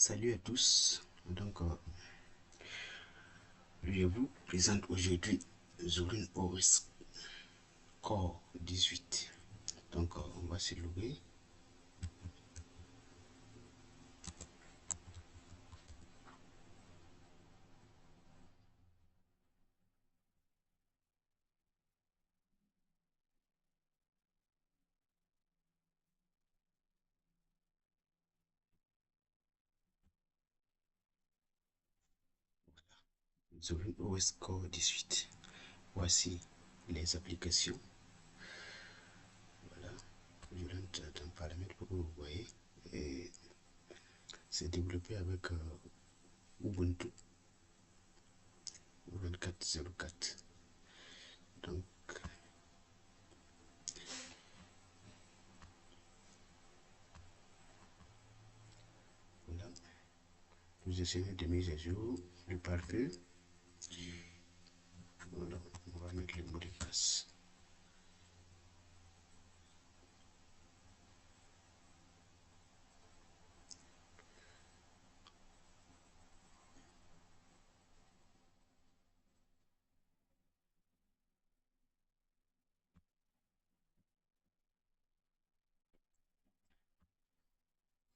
Salut à tous. Je vous présente aujourd'hui Zorin OS Core 18. On va se loguer. Zorin OS Core 18. Voici les applications. Voilà. Je rentre dans paramètres pour que vous voyez. Et c'est développé avec Ubuntu 24.04. Donc, voilà. Nous essayons de mise à jour du pare-feu. Voilà. On va mettre le mot de passe.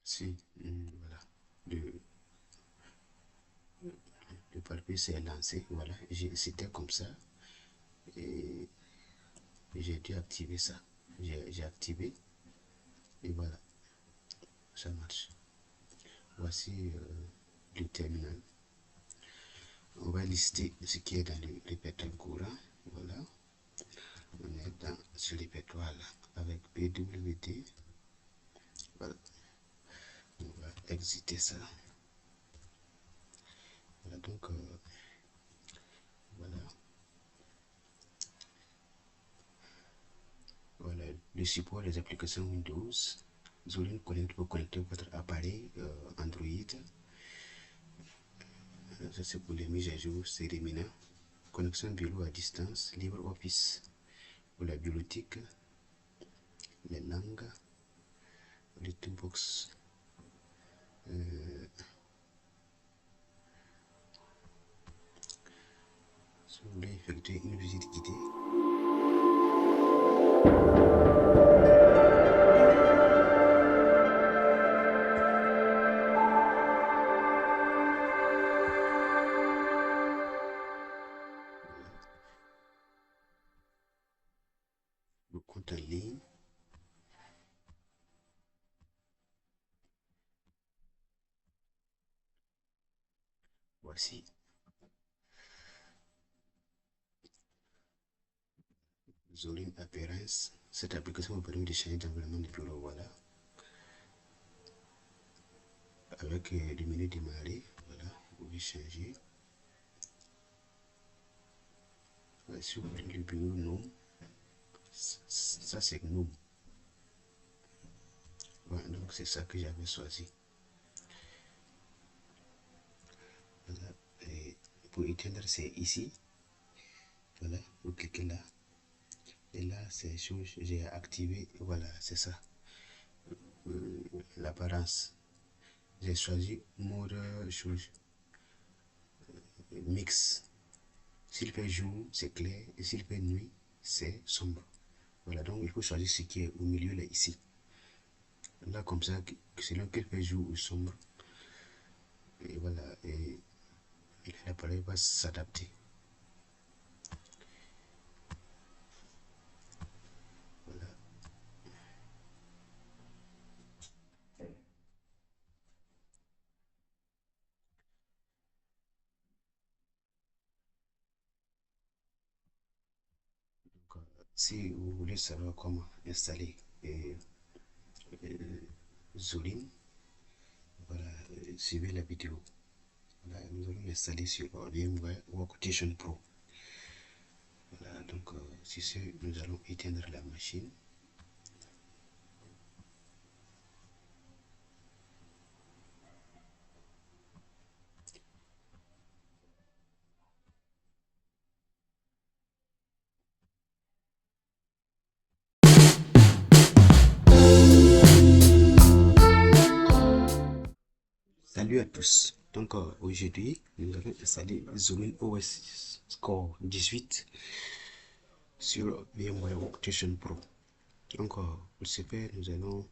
Si, voilà. Le, le pare-feu s'est lancé. Voilà. C'était comme ça. Et j'ai dû activer ça. J'ai activé et voilà, ça marche. Voici le terminal. On va lister ce qui est dans le répertoire courant. Voilà, on est dans ce répertoire là avec PWD. Voilà, on va exiter ça. Voilà, voilà. Voilà le support des applications Windows. Zorin Connect pour connecter votre appareil Android. Ça c'est pour les mises à jour, c'est réminent. Connexion bureau à distance, LibreOffice pour la bibliothèque, les langues, les toolbox. Si vous voulez effectuer une visite guidée, le compte en ligne. Voici Zorin Appearance. Cette application vous permet de changer d'environnement de bureau. Voilà. Avec le menu démarrer, voilà, vous pouvez changer. Si vous voulez le bureau non, ça c'est GNOME. Voilà, donc c'est ça que j'avais choisi. Voilà. Et pour éteindre, c'est ici. Voilà, vous cliquez là. Et là, c'est chose, j'ai activé. Voilà, c'est ça. L'apparence. J'ai choisi mode chose mix. S'il fait jour, c'est clair. Et s'il fait nuit, c'est sombre. Voilà, donc il faut choisir ce qui est au milieu là, ici. Là, comme ça, selon qu'il fait jour ou sombre. Et voilà, et l'appareil va s'adapter. Voilà. Donc, si vous voulez savoir comment installer Zorin, voilà, suivez la vidéo. Voilà, nous allons l'installer sur VMware Workstation Pro. Voilà, donc si c'est, nous allons éteindre la machine. Salut à tous. Donc aujourd'hui, nous allons installer Zorin OS Score 18 sur VMware Workstation Pro. Donc pour ce faire, nous allons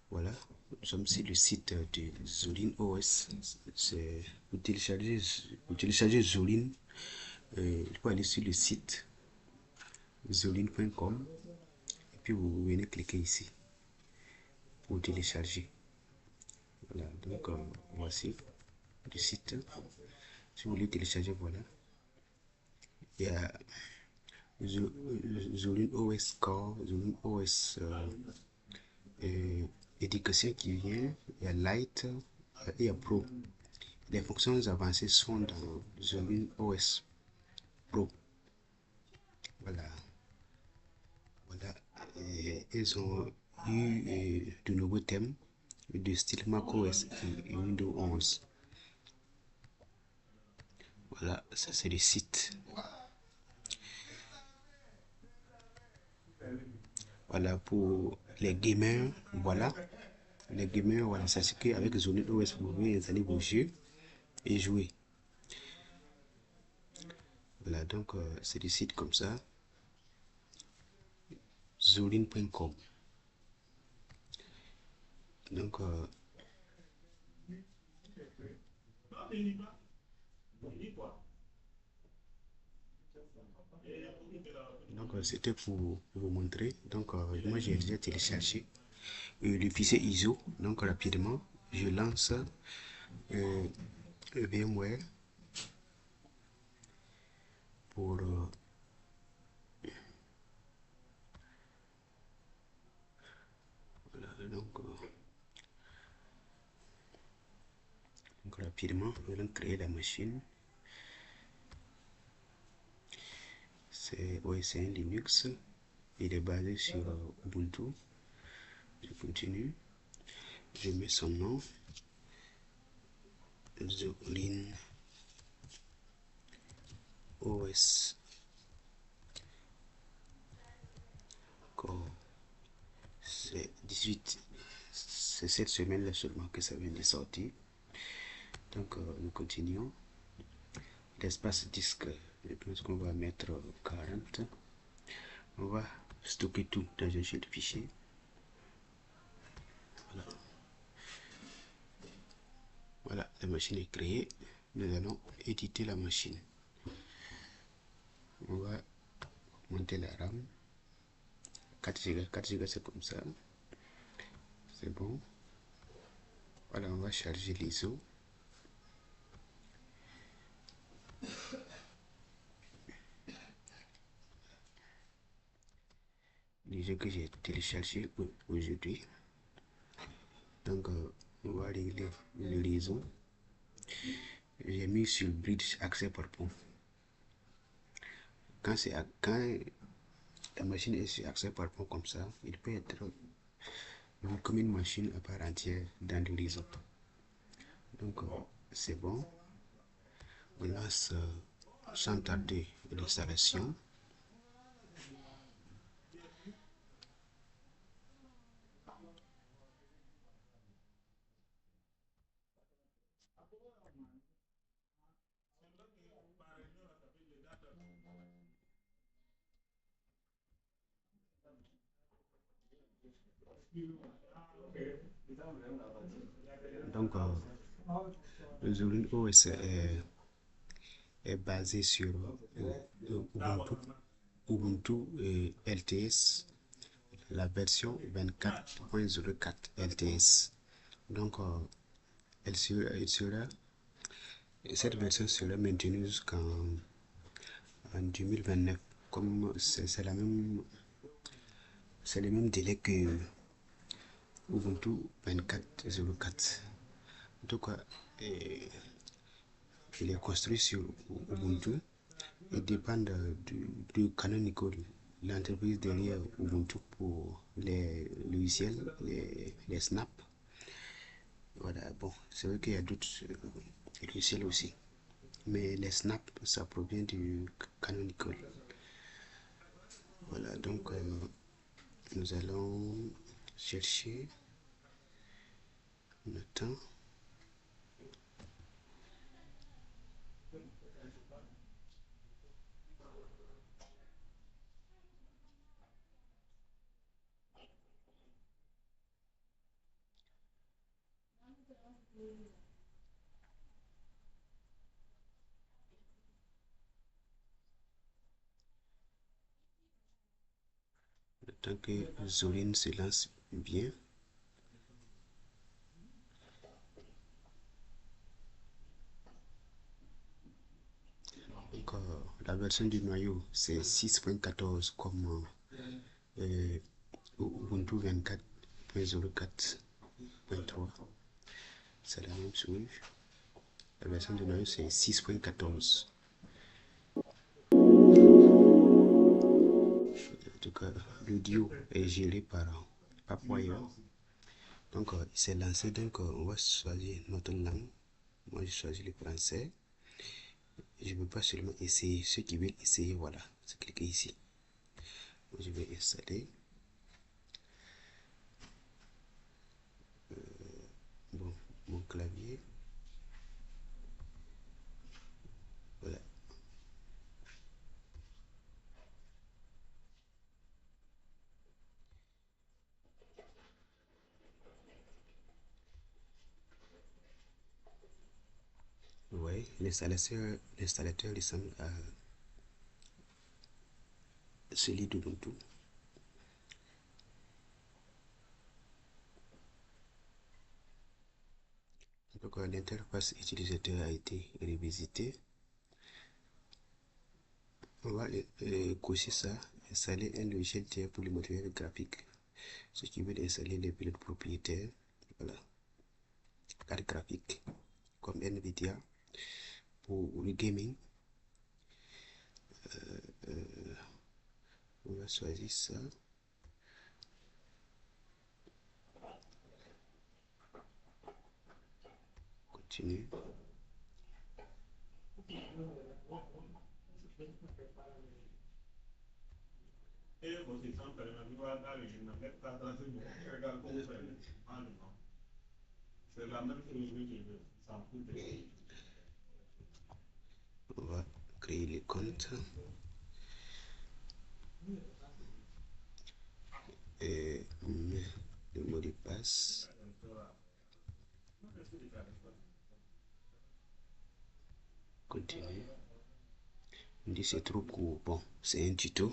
voilà, nous sommes sur le site de Zorin OS. C'est vous télécharger Zorin. Il faut aller sur le site zorin.com et puis vous venez cliquer ici pour télécharger. Voilà, donc voici le site. Si vous voulez télécharger, voilà. Il y a Zorin OS Core, Zorin OS Éducation qui vient, il y a Lite et il y a Pro. Les fonctions avancées sont dans Zorin OS Pro. Voilà. Voilà. Et ils ont eu de nouveaux thèmes de style macOS et Windows 11. Voilà, ça c'est le site. Voilà pour les gamers, voilà. Les gamers, voilà, ça c'est qu'avec Zorin OS, vous pouvez installer vos jeux et jouer. Voilà, donc c'est des sites comme ça. Zorin.com. Donc, c'était pour vous montrer. Donc, moi j'ai déjà téléchargé le fichier ISO. Donc, rapidement, je lance VMware pour voilà, donc rapidement, nous allons créer la machine. C'est OS X Linux. Il est basé sur Ubuntu. Je continue. Je mets son nom. Zorin OS Core. C'est 18. C'est cette semaine-là seulement que ça vient de sortir. Donc nous continuons. L'espace disque, je pense qu'on va mettre 40. On va stocker tout dans un jeu de fichiers. Voilà. Voilà, la machine est créée. Nous allons éditer la machine. On va monter la RAM. 4 Go, 4 Go c'est comme ça. C'est bon. Voilà, on va charger l'ISO. Les jeux que j'ai téléchargé aujourd'hui. Donc, on va régler le réseau. J'ai mis sur Bridge accès par pont. Quand la machine est sur accès par pont comme ça, il peut être comme une machine à part entière dans le réseau. Donc, c'est bon. On lance sans tarder l'installation. Donc, le Zorin OS est basé sur Ubuntu LTS, la version 24.04 LTS. Donc, cette version sera maintenue jusqu'en 2029. Comme c'est le même délai que Ubuntu 24.04. Donc, il est construit sur Ubuntu. Il dépend du Canonical, l'entreprise derrière Ubuntu pour les logiciels, les Snap. Voilà, bon, c'est vrai qu'il y a d'autres logiciels aussi. Mais les Snap, ça provient du Canonical. Voilà, donc nous allons chercher On attend. Le temps que Zorin se lance bien. Donc, la version du noyau, c'est 6.14 comme Ubuntu 24.04.3. C'est la même chose. La version du noyau, c'est 6.14. En tout cas, l'audio est géré par Papwire. Donc, il s'est lancé. Donc, on va choisir notre langue. Moi, j'ai choisi le français. Je ne veux pas seulement essayer. Ceux qui veulent essayer, voilà. C'est cliquer ici. Je vais installer. Bon, mon clavier. Voilà. Ouais, l'installateur ressemble à celui d'Ubuntu. Donc l'interface utilisateur a été revisitée. On va cocher ça, installer un logiciel tiers pour le matériel graphique. Ceux qui veulent installer les pilotes propriétaires, voilà, carte graphique comme Nvidia pour le gaming. On va choisir ça. Continue. On va créer les comptes. Et le mot de passe. Continue. On dit c'est trop court. Bon, c'est un tuto.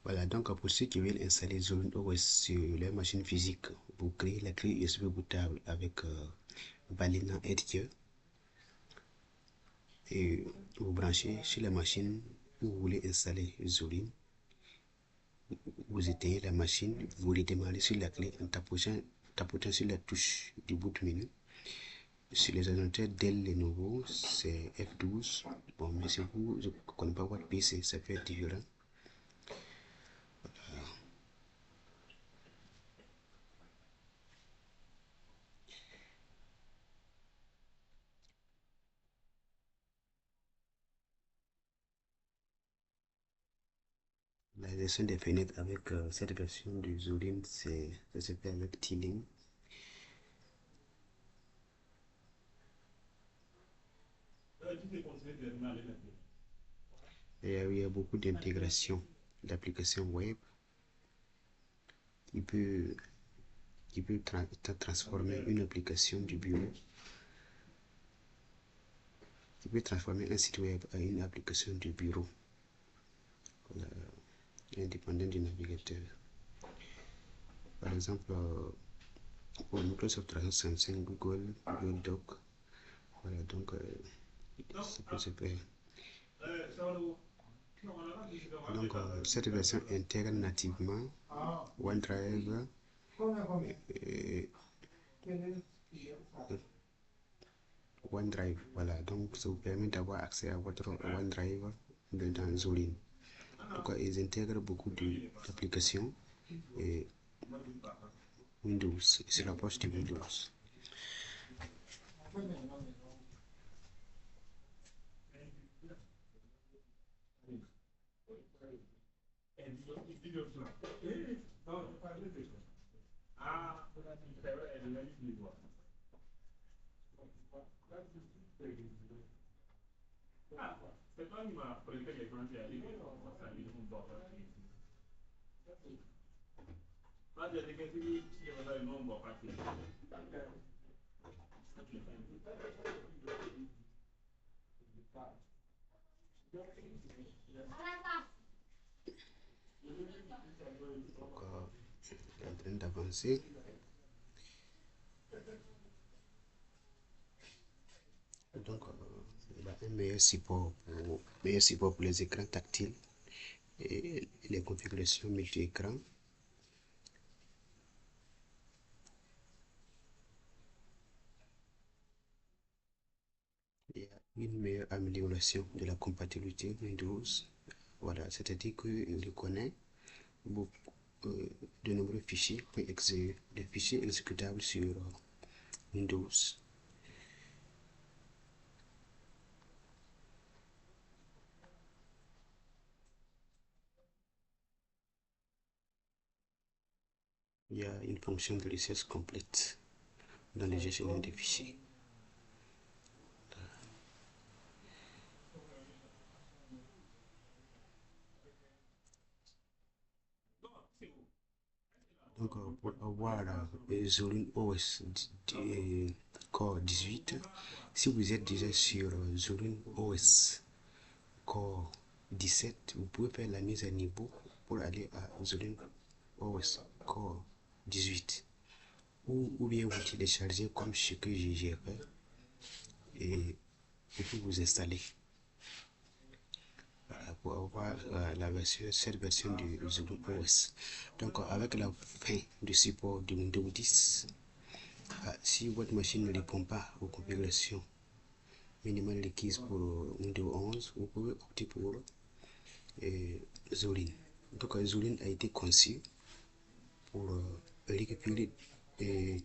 Voilà, donc pour ceux qui veulent installer Zorin OS sur leur machine physique, vous créez la clé USB bootable avec Balena Edge et vous branchez sur la machine où vous voulez installer Zorin. Vous éteignez la machine, vous redémarrez sur la clé en tapotant sur la touche du boot menu. Sur les ordinateurs Dell Lenovo, c'est F12. Bon, mais si vous ne connaissez pas votre PC, ça peut être différent. La gestion des fenêtres avec cette version du Zorin, ça se fait avec Tiling. Et il y a beaucoup d'intégration d'applications web qui peut, transformer une application du bureau, qui peut transformer un site web à une application du bureau, indépendant du navigateur. Par exemple, pour Microsoft 365, Google Doc, voilà, donc ça peut se faire. Donc cette version intègre nativement OneDrive et OneDrive, voilà, donc ça vous permet d'avoir accès à votre OneDrive dans Zorin. Donc ils intègrent beaucoup d'applications et Windows, c'est la poche de Windows. Encore en train d'avancer. Donc, il a un meilleur support pour les écrans tactiles et les configurations multi-écrans. Il y a une meilleure amélioration de la compatibilité Windows. Voilà, c'est-à-dire qu'il reconnaît beaucoup, de nombreux fichiers, des fichiers exécutables sur Windows. Il y a une fonction de recherche complète dans le gestionnaire des fichiers. Donc, pour avoir Zorin OS Core 18, si vous êtes déjà sur Zorin OS Core 17, vous pouvez faire la mise à niveau pour aller à Zorin OS Core 18. Ou bien vous téléchargez comme ce que j'ai fait et puis vous installez pour avoir cette version du Zorin OS. Donc, avec la fin du support de Windows 10, si votre machine ne répond pas aux configurations minimales requises pour Windows 11, vous pouvez opter pour Zorin. Donc, Zorin a été conçu pour récupérer les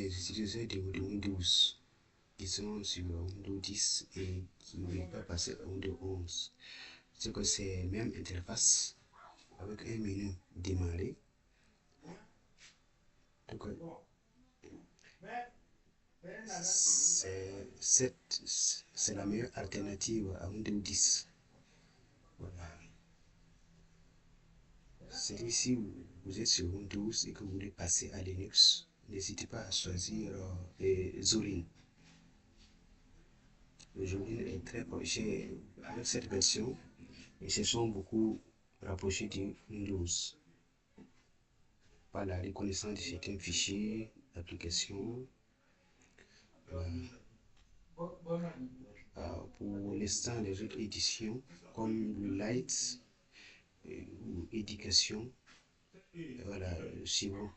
utilisateurs de Windows qui sont sur Windows 10 et qui ne veulent pas passer à Windows 11. C'est que c'est même interface avec un menu démarrer. Donc, c'est la meilleure alternative à Windows 10. Voilà. Si vous êtes sur Windows et que vous voulez passer à Linux, n'hésitez pas à choisir Zorin. Zorin est très proche avec cette version. Ils se sont beaucoup rapprochés de Windows par la reconnaissance de certains fichiers, applications. Pour l'instant, les autres éditions comme le Light ou Éducation, voilà, c'est bon.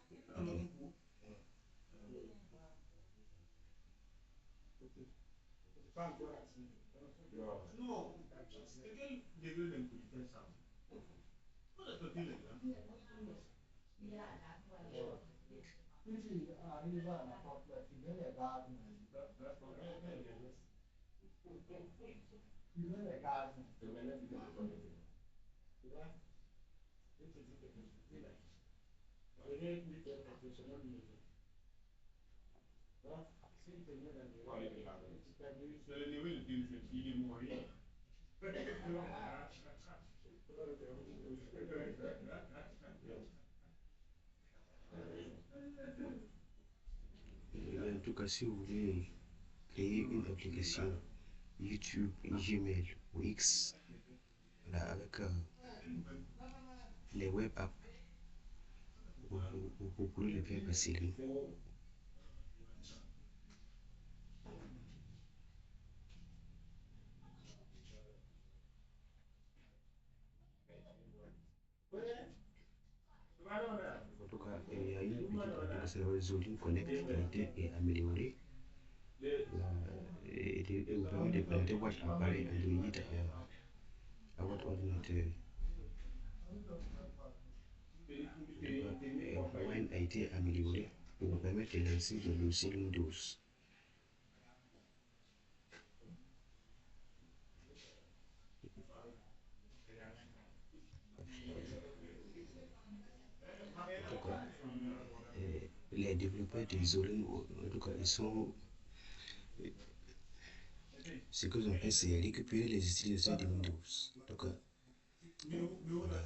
En tout cas, si vous voulez créer une application YouTube, Gmail ou X, là, avec les web apps, vous pouvez le faire facilement. En tout cas, il y a une petite application Zorin Connect qui a été améliorée et vous permet de connecter votre appareil Android à votre ordinateur. Wine a été amélioré pour vous permettre de lancer le logiciel Windows. En tout cas, les développeurs de Zorin, en tout cas, ils sont. Ce que j'en fais, c'est récupérer les utilisateurs de Windows. Donc, voilà.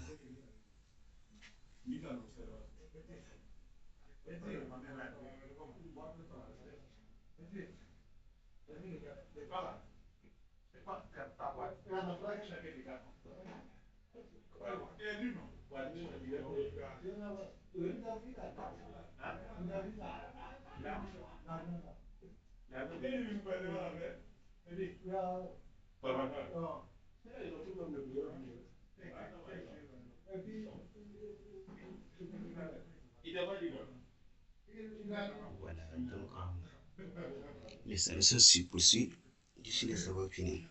Voilà, donc l'installation se poursuit. D'ici là, ça va finir.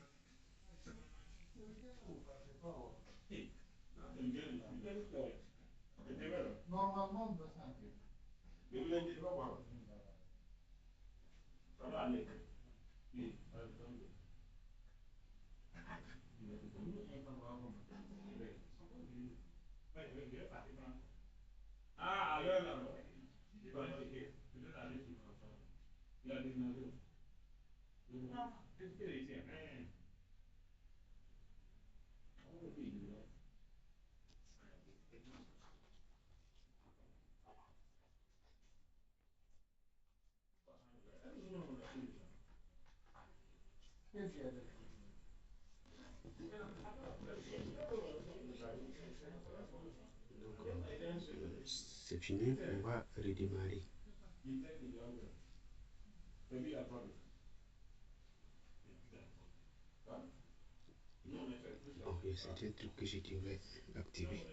Donc, c'est fini, on va redémarrer. Ok, c'est un truc que je devrais activer.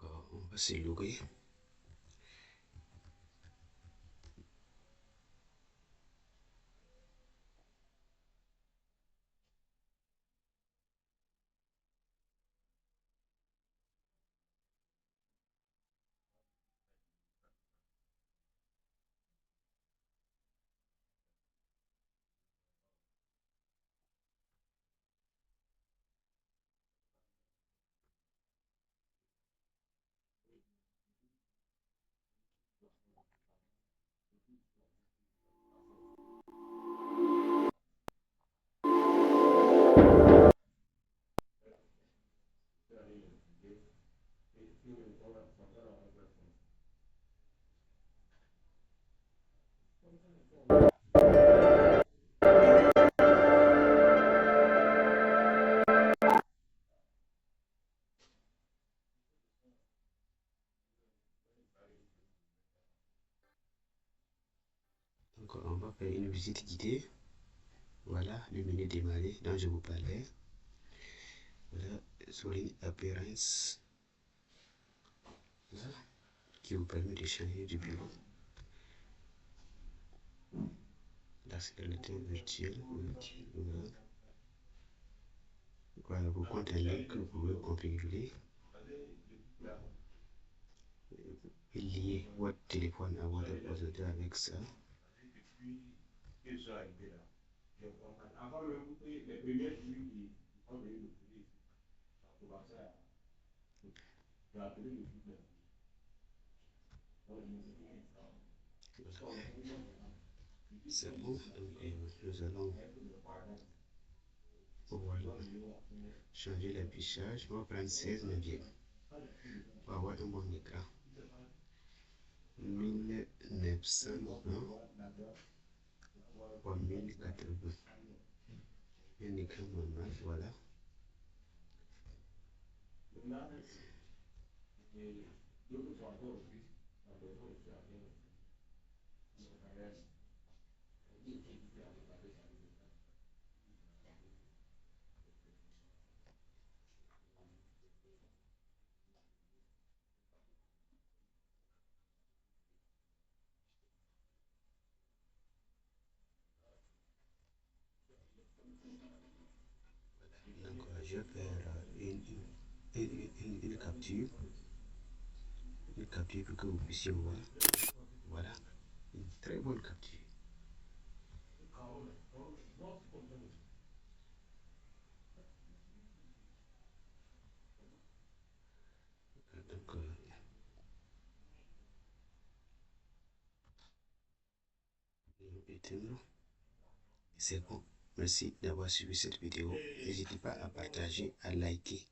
D'accord, on va se loguer. Donc, on va faire une visite guidée. Voilà le menu démarrer dont je vous parlais. Voilà, Zorin Appearance. Voilà, qui vous permet de changer du bureau. L'accélérateur virtuel. Voilà. Voilà, vos comptes en ligne que vous pouvez configurer et lier votre téléphone à votre ordinateur avec ça. Voilà. C'est bon, donc nous allons voilà, changer l'affichage. On va prendre 16 neuvième pour avoir un bon écran. 1920. Un écran normal, voilà. Donc, je vais faire une capture. Une capture pour que vous puissiez voir. Voilà. Une très bonne capture. Donc, c'est bon. Merci d'avoir suivi cette vidéo. N'hésitez pas à partager, à liker.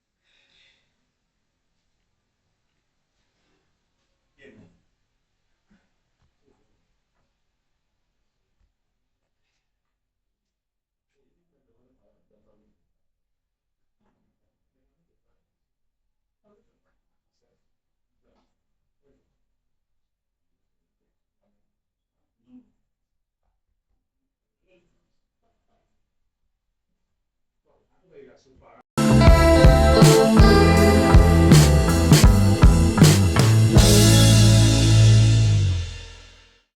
Obrigado,